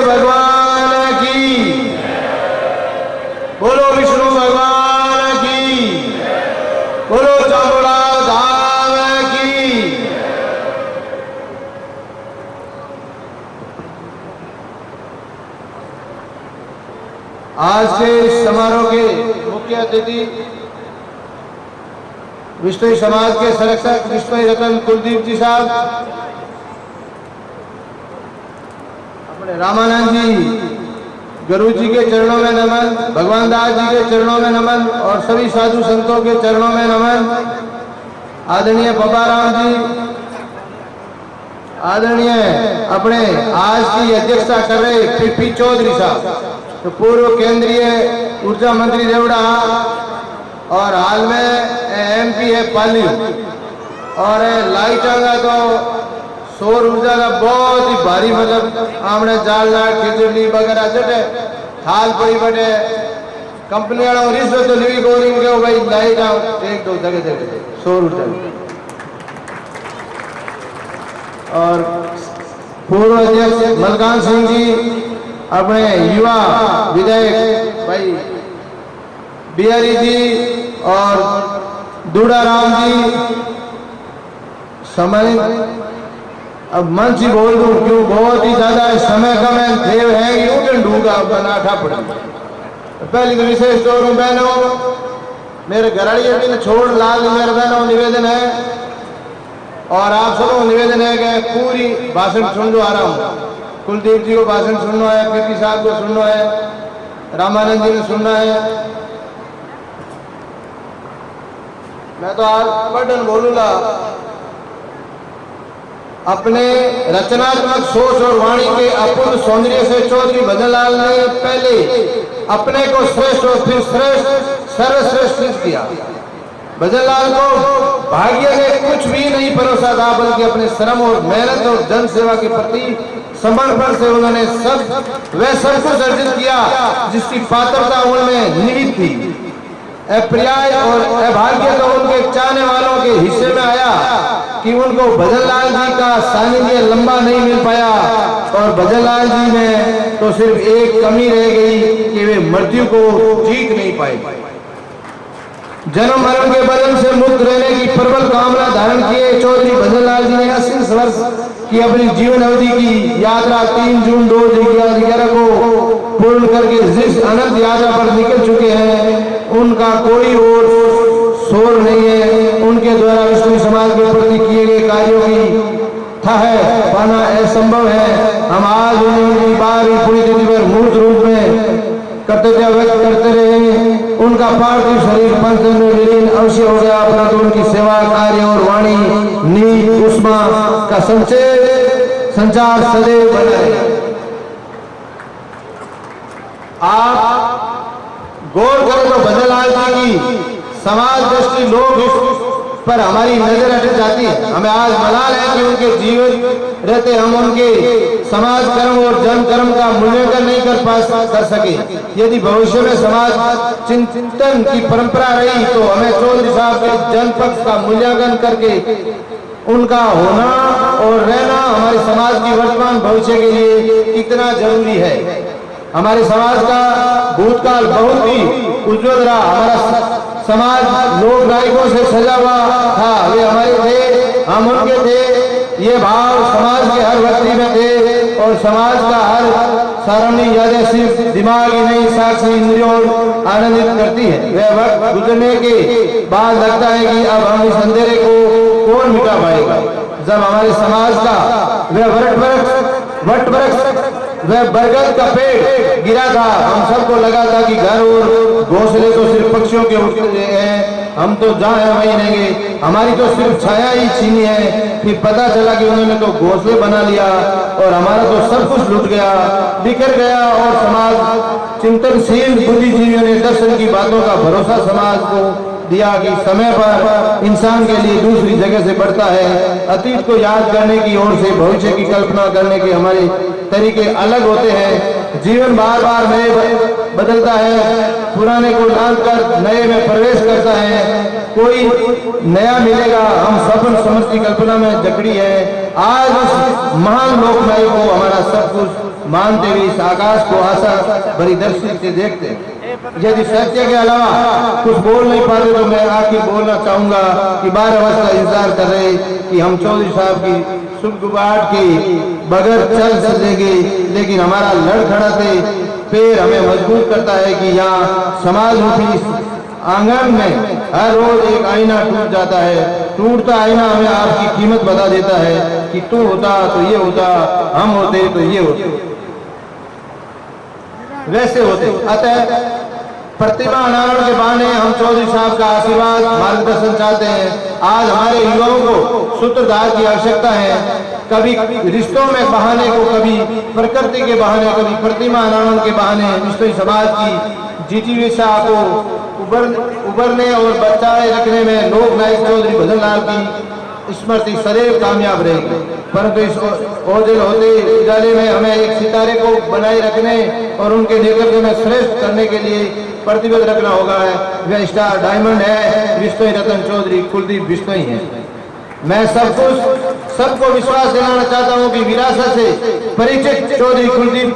भगवान की, बोलो विष्णु भगवान की, बोलो चामुंडा धाम की। आज के इस समारोह के मुख्य अतिथि विश्व समाज के संरक्षक विश्व रतन कुलदीप जी साहब, अपने रामानंद जी गुरु जी के चरणों में नमन, भगवान दास जी के चरणों में नमन और सभी साधु संतों के चरणों में नमन। आदरणीय बाबाराम जी, आदरणीय अपने आज की अध्यक्षता कर रहे पी चौधरी साहब, तो पूर्व केंद्रीय ऊर्जा मंत्री देवड़ा और हाल में एमपी है पाली, और लाइटा का तो सौर ऊर्जा का बहुत ही भारी, मतलब आमने जाल लाट खिचड़ी वगैरह जटे थाल पड़ी बटे कंपनी वालों रिश्वत तो ली गोरी के भाई लाइट एक दो जगह जगह सौर ऊर्जा। और पूर्व अध्यक्ष मलकान सिंह जी, अपने युवा विधायक भाई बिहारी जी और दूड़ा राम जी, समय अब मन से बोल दूं क्यों, बहुत ही ज्यादा समय कम है, देव है यूं ढूंगा बनाठा पड़ा। पहली तो विशेष तौर पर बहनों, मेरे घराड़ियों ने छोड़ लाल मेरे बहनों निवेदन है, और आप सबको निवेदन है कि पूरी भाषण सुन लो। आ रहा हूँ, कुलदीप जी को भाषण सुनना है, पीपी साहब को सुनना है, रामानंद जी ने सुनना है। मैं तो आज पढ़न बोलूंगा। अपने रचनात्मक सोच और वाणी के अपूर्व सौंदर्य से चौधरी भजनलाल ने पहले अपने को श्रेष्ठ और फिर श्रेष्ठ सर्वश्रेष्ठ किया। भजनलाल को भाग्य ने कुछ भी नहीं परोसा था, बल्कि अपने श्रम और मेहनत और जन सेवा के प्रति समर्पण से उन्होंने वह सब कुछ अर्जित किया जिसकी पात्रता उनमें निहित थी। अप्रियाय और अभाग्य तो उनके चाहने वालों के हिस्से में आया कि उनको भजनलाल जी का सानिध्य लंबा नहीं मिल पाया, और भजनलाल जी में तो सिर्फ एक कमी रह गई कि वे मृत्यु को जीत नहीं पाए। जन्म मरण के बंधन से मुक्त रहने की प्रबल कामना धारण किए चौधरी भजनलाल जी ने 80 वर्ष की अपनी जीवन अवधि की यात्रा 3 जून 2011 को पूर्ण करके जिस अनंत यात्रा पर निकल चुके हैं, उनका कोई और शोर नहीं है। उनके द्वारा विष्णु समाज के प्रति किए गए कार्यों की था पाना असंभव है। हम आज उनकी बारहवीं पुण्यतिथि पर मूर्त रूप में कर्तव्य व्यक्त करते रहे। उनका पार्थिव शरीर पंच में विलीन अवश्य हो गया, परंतु उनकी सेवा कार्य और वाणी नील उष्मा का संचार सदैव बना रहे। आप गौर करें तो भजनलाल जी की समाज दृष्टि लोग पर हमारी नजर हट जाती है। हमें आज मलाल है कि उनके जीवन रहते हम उनके समाज कर्म और जन कर्म का मूल्यांकन नहीं कर सके। यदि भविष्य में समाज चिंतन की परंपरा रही तो हमें चौधरी साहब के जनपक्ष का मूल्यांकन करके उनका होना और रहना हमारे समाज की वर्तमान भविष्य के लिए कितना जरूरी है। हमारे समाज का भूतकाल बहुत ही उज्जवल रहा। हमारा समाज लोक नायकों से सजा हुआ था, वे हमारे थे, हम उनके थे। ये भाव समाज के हर व्यक्ति में थे, और समाज का हर सारणी यादें सिर्फ दिमाग ही नहीं साक्षी इंद्रियों आनंदित करती है। वह वक्त गुजरने के बाद लगता है कि अब हम इस अंधेरे को कौन मिटा पाएगा। जब हमारे समाज का वह बरगद का पेड़ गिरा था, हम सबको लगा था कि घर और घोंसले तो सिर्फ पक्षियों के उठते हैं, हम तो जहाँ हैं वहीं रहेंगे, हमारी तो सिर्फ छाया ही छीनी है। फिर पता चला कि उन्होंने तो घोंसले बना लिया और हमारा तो सब कुछ लुट गया, बिखर गया। और समाज चिंतनशील बुद्धिजीवियों ने दर्शन की बातों का भरोसा समाज को दिया कि समय पर इंसान के लिए दूसरी जगह से बढ़ता है। अतीत को याद करने की ओर से भविष्य की कल्पना करने के हमारे तरीके अलग होते हैं। जीवन बार बार नए बदलता है, पुराने को लाल कर नए में प्रवेश करता है, कोई नया मिलेगा हम सपन समझ की कल्पना में जकड़ी है। आज उस महान लोकनायक को हमारा सब कुछ मानते हुए इस आकाश को आशा भरी दृष्टि से देखते हैं। यदि सत्य के अलावा कुछ बोल नहीं पाते तो मैं आखिर बोलना चाहूंगा कि 12 वर्ष का इंतजार कर रहे कि हम चौधरी साहब की सुगबुगाहट के बगैर चल सकेंगे, लेकिन हमारा लड़खड़ाते पैर हमें मजबूर करता है कि यहाँ समाज रूपी आंगन में हर रोज एक आईना टूट जाता है। टूटता आईना हमें आपकी कीमत बता देता है कि तू होता तो ये होता, हम होते तो ये होते, वैसे होते। अतः प्रतिभा अनावरण के बहाने हम चौधरी साहब का आशीर्वाद मार्गदर्शन चाहते हैं। आज हमारे युवाओं को सूत्रधार की आवश्यकता है, कभी रिश्तों में बहाने को, कभी प्रकृति के बहाने, कभी प्रतिभा अनावरण के बहाने विश्व समाज की जिज्ञासा को उबरने और बचाए रखने में लोक नायक चौधरी भजनलाल की स्मृति सदैव कामयाब रहेगी। परंतु इस ओझल होते उजाले में हमें एक सितारे को बनाए रखने और उनके नेतृत्व में श्रेष्ठ करने के लिए प्रतिबद्ध रखना होगा। वह स्टार डायमंड है, विश्नोई रतन चौधरी कुलदीप बिश्नोई है। मैं सबको विश्वास दिलाना चाहता हूं कि विरासत से परिचित चौधरी कुलदीप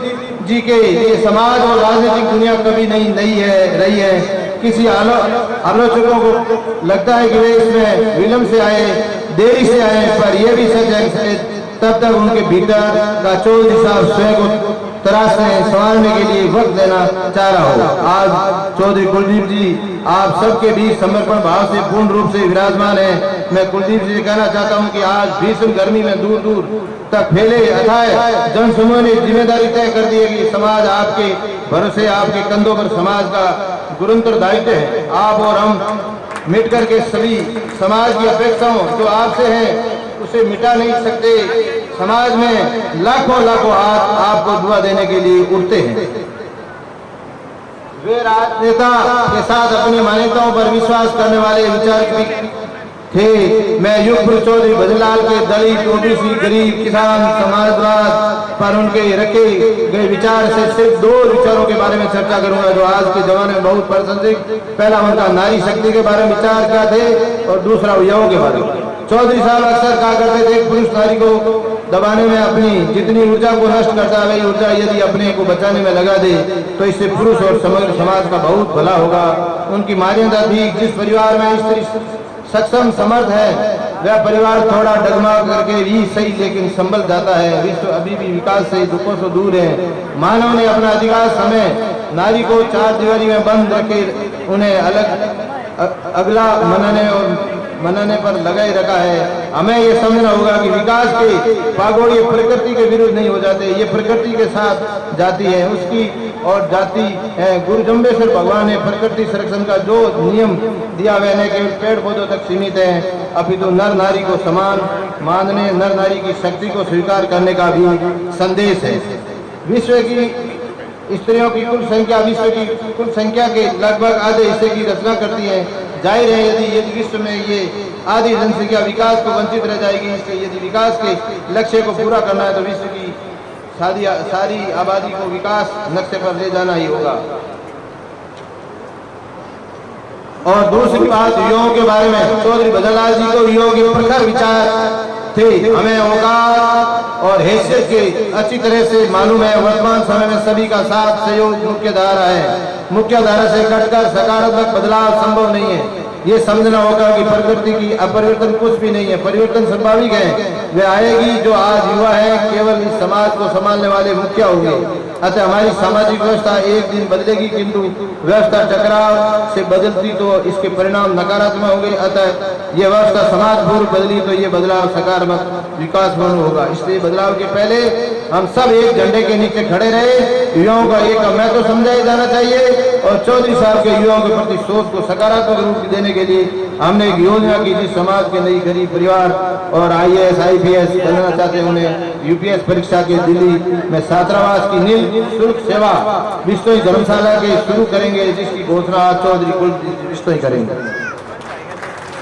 जी के लिए समाज और राजनीतिक दुनिया कभी नहीं रही है। किसी आलोचकों को लगता है कि वे इसमें विलंब से आए, देरी से आए, पर यह भी सच है कि तब तक उनके भीतर का चौधरी साहब स्वयं को तराशने संवारने के लिए वक्त देना चाह रहा हो। आज चौधरी कुलदीप जी आप सबके बीच समर्पण भाव से पूर्ण रूप से विराजमान है। मैं कुलदीप जी से कहना चाहता हूं कि आज भीषण गर्मी में दूर दूर तक फैले अथाह जन समूह ने जिम्मेदारी तय कर दी है कि समाज आपके भरोसे, आपके कंधों पर समाज का गुरुतर दायित्व है। आप और हम मिट करके सभी समाज की अपेक्षाओं जो आपसे हैं उसे मिटा नहीं सकते। समाज में लाखों हाथ आपको दुआ देने के लिए उठते हैं। वे राजनेता के साथ अपनी मान्यताओं पर विश्वास करने वाले विचारक थे। मैं युगपुर चौधरी भजनलाल के दलित, ओबीसी, गरीब, किसान, समाजवाद पर उनके रखे गए विचार से सिर्फ 2 विचारों के बारे में चर्चा करूंगा जो आज के जमाने में बहुत प्रासंगिक। पहला उनका नारी शक्ति के बारे में विचार क्या थे और दूसरा युवाओं के बारे में। चौधरी साहब अक्सर कहा करते थे, पुरुष नारी को दबाने में अपनी जितनी ऊर्जा को नष्ट करता है वही ऊर्जा यदि अपने को बचाने में लगा दे तो इससे पुरुष और समग्र समाज का बहुत भला होगा। उनकी मान्यता थी जिस परिवार में स्त्री सक्षम समर्थ है वह परिवार थोड़ा डगमगा करके भी सही लेकिन संभल जाता है। विश्व अभी भी विकास से दुखों से दूर है। मानव ने अपना अधिकार समय नारी को 4 दीवारी में बंद रखे उन्हें अगला मनाने पर लगाए रखा है। हमें ये समझना होगा कि विकास के पागोड़े प्रकृति के विरुद्ध नहीं हो जाते, ये प्रकृति के साथ जाती है, उसकी और जाती है। गुरु जम्बेश्वर भगवान ने प्रकृति संरक्षण का जो नियम दिया वह न केवल पेड़ पौधों तक सीमित है अपितु नर नारी को समान मानने, नर नारी की शक्ति को स्वीकार करने का भी संदेश है। विश्व की स्त्रियों की कुल संख्या विश्व की कुल संख्या के लगभग आधे हिस्से की रचना करती है। जाहिर है यदि विश्व में ये आधी जनसंख्या विकास को वंचित रह जाएगी। इसलिए यदि विकास के लक्ष्य को पूरा करना है तो विश्व की सारी आबादी को विकास लक्ष्य पर ले जाना ही होगा। और दूसरी बात युवाओं के बारे में, चौधरी भजनलाल जी को युवाओं के प्रखर विचार थे। हमें औकात और हैसियत के अच्छी तरह से मालूम है। वर्तमान समय में सभी का साथ सहयोग मुख्य धारा है। मुख्य धारा से कटकर सकारात्मक बदलाव संभव नहीं है। ये समझना होगा कि प्रकृति की अपरिवर्तन कुछ भी नहीं है, परिवर्तन स्वाभाविक है। वे आएगी जो आज युवा है केवल इस समाज को संभालने वाले मुखिया होंगे। अतः हमारी सामाजिक व्यवस्था एक दिन बदलेगी किंतु व्यवस्था टकराव से बदलती तो इसके परिणाम नकारात्मक होंगे। अतः ये व्यवस्था समाज पूर्व बदली तो ये बदलाव सकारात्मक विकास होगा। इसलिए बदलाव के पहले हम सब एक झंडे के नीचे खड़े रहे। युवाओं का एक महत्व समझाया जाना चाहिए और चौधरी साहब के युवाओं के प्रति सोच को सकारात्मक रूप देने के लिए हमने एक योजना की जिस समाज के नई गरीब परिवार और IAS IPS बनना चाहते हैं उन्हें UPS परीक्षा के दिल्ली में छात्रावास की निःशुल्क सेवा बिश्नोई धर्मशाला के शुरू करेंगे, जिसकी घोषणा चौधरी कुलदीप बिश्नोई करेंगे।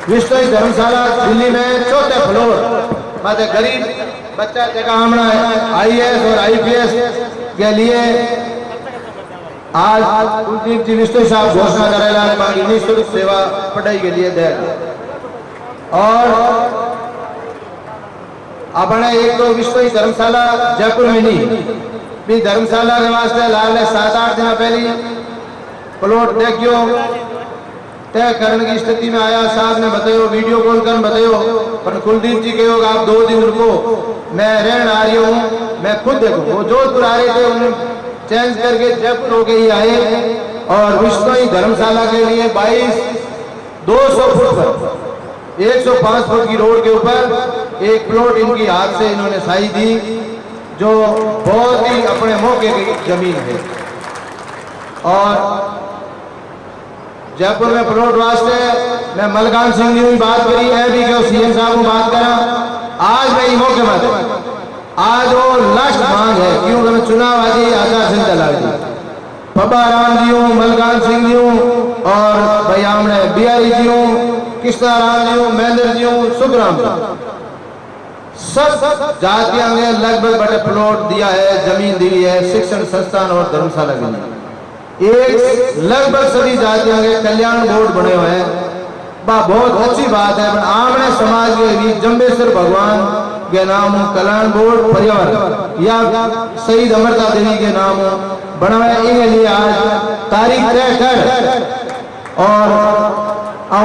बिश्नोई धर्मशाला दिल्ली में 4थे फ्लोर गरीब बच्चा जगह हमारा IAS और IPS के लिए आज कुलदीप जी विष्णु साहब घोषणा करेला मांगी निःशुल्क सेवा पढ़ाई के लिए दे और अपने एक तो विश्व धर्मशाला जयपुर में नहीं भी धर्मशाला के वास्ते लाल ने 7-8 दिन पहले प्लॉट देखियो तय करने की स्थिति में आया। साहब ने बतायो वीडियो कॉल कर बतायो पर कुलदीप जी कहो आप 2 दिन रुको, मैं रहन आ रही हूँ, मैं खुद देखो। वो जोधपुर आ रहे थे, उन्हें चेंज करके जयपुर होके ही आए और विश्नोई धर्मशाला के लिए 200 फुट पर 105 फुट की रोड के ऊपर एक प्लॉट इनकी हाथ से इन्होंने साई दी, जो बहुत ही अपने मौके की जमीन है। और जयपुर में प्लॉट वास्ते मैं मलकान सिंह ने भी बात करी है भी क्यों सीएम साहब को बात करा। आज मैं मौके पर आज वो लास्ट मांग है क्योंकि मैं चुनाव आज आचार संहिता ला दी। पब्बा राम जी हूँ, मलकान सिंह जी हूँ और भाई हमने बिहारी जी हूँ, कृष्णा राम जी हूँ, महेंद्र जी हूँ, सुखराम जी, सब जातियों ने लगभग बड़े प्लॉट दिया है, जमीन दी है शिक्षण संस्थान और धर्मशाला के लिए। एक लगभग सभी जातियों के कल्याण बोर्ड बने हुए हैं, बहुत अच्छी बात है। आमने समाज के भी जम्बेश्वर भगवान के नाम कल्याण बोर्ड पर्यावरण या शहीद अमृता देवी के नाम बना हुआ है। इनके लिए आज तारीख तय कर और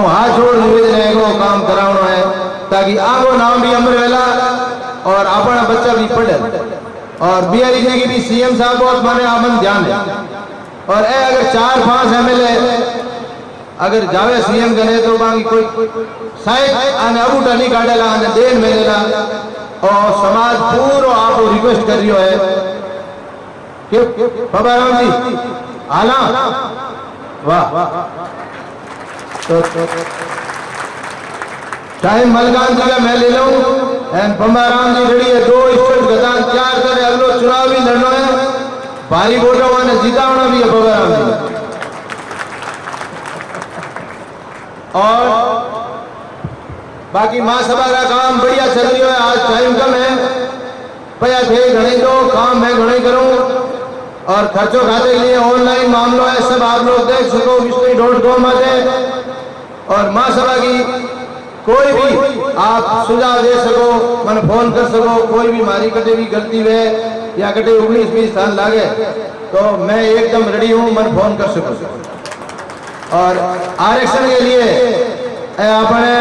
हाथ जोड़ निवेदन है वो काम कराना है ताकि आगो नाम भी अमर वेला और अपना बच्चा भी पढ़े। और बिहारी जी की भी सीएम साहब बहुत माने आमन ध्यान है और अगर 4-5 एमएलए अगर जावे सीएम कने तो बाकी कोई शायद आने अबूटा नहीं काटेला आने देन मिलेला। और समाज पूरा आपको रिक्वेस्ट कर रही है कि बाबा राम जी आला वाह तो टाइम मलकान जी का मैं ले लूं एंड बम्बा राम जी रेडी है 2 स्टेट गदान तैयार करे अगलो चुनाव भी लड़ना है, भारी वोटों ने जिताना भी है बम्बा राम जी। और बाकी महासभा का काम बढ़िया चल रही है। आज टाइम कम है भैया थे घने दो काम मैं घने करूं और खर्चों खाते के लिए ऑनलाइन मामलों है सब आप लोग देख सको विष्णु.com में। और महासभा की कोई भी आप सुझाव दे सको, मन फोन कर सको, कोई भी मारी कटे भी गलती है या कटे 19-20 स्थान लागे तो मैं एकदम रेडी हूं, मन फोन कर सको। और आरक्षण के लिए अपने